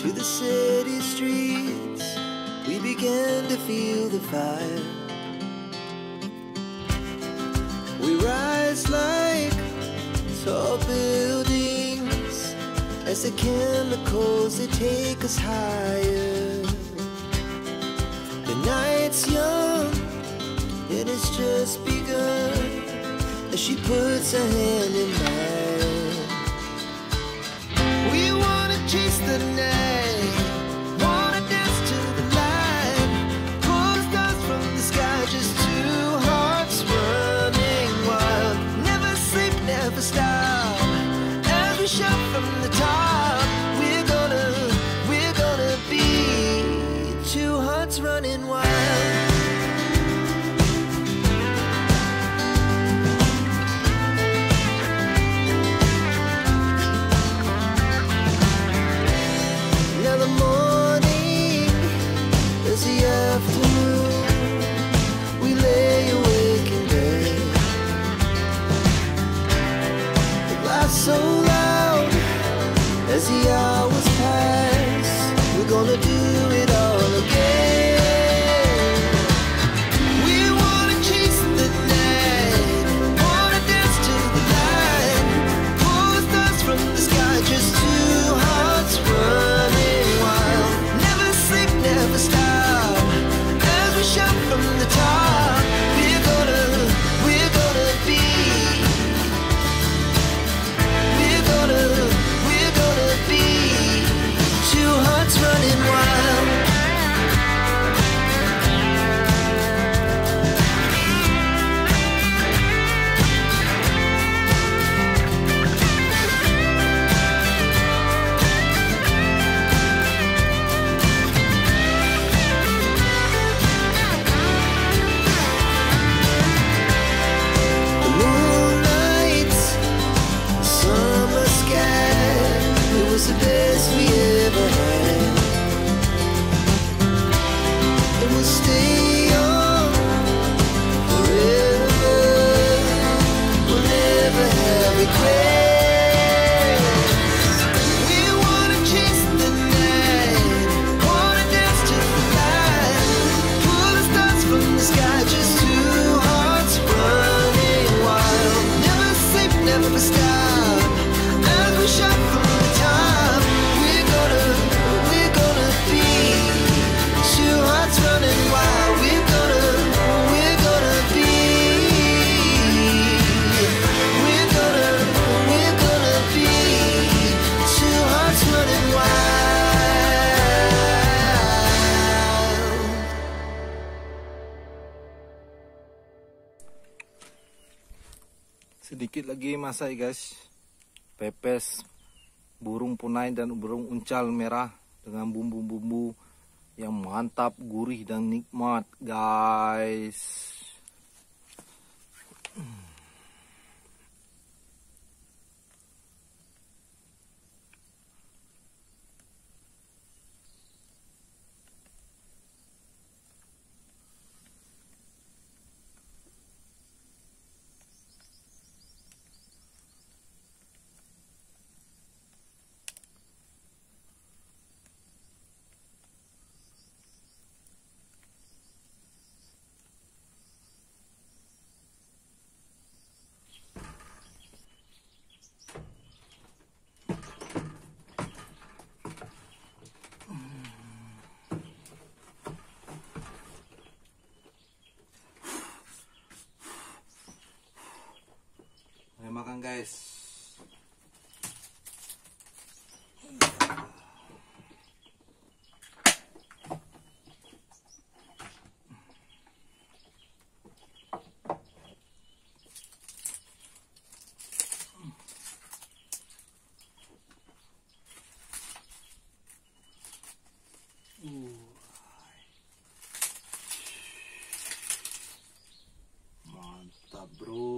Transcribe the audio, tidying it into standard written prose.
to the city streets, we began to feel the fire. We rise like tall buildings as the chemicals, they take us higher. The night's young, it has just begun, as she puts her hand in mine. We wanna chase the night, wanna dance to the light, pull the stars from the sky, just two hearts running wild. Never sleep, never stop, as we shout from the top. We're gonna be two hearts running wild. Sedikit lagi masak guys. Pepes burung punai dan burung uncal merah dengan bumbu-bumbu yang mantap, gurih dan nikmat guys. Ayo makan guys. Mantap bro.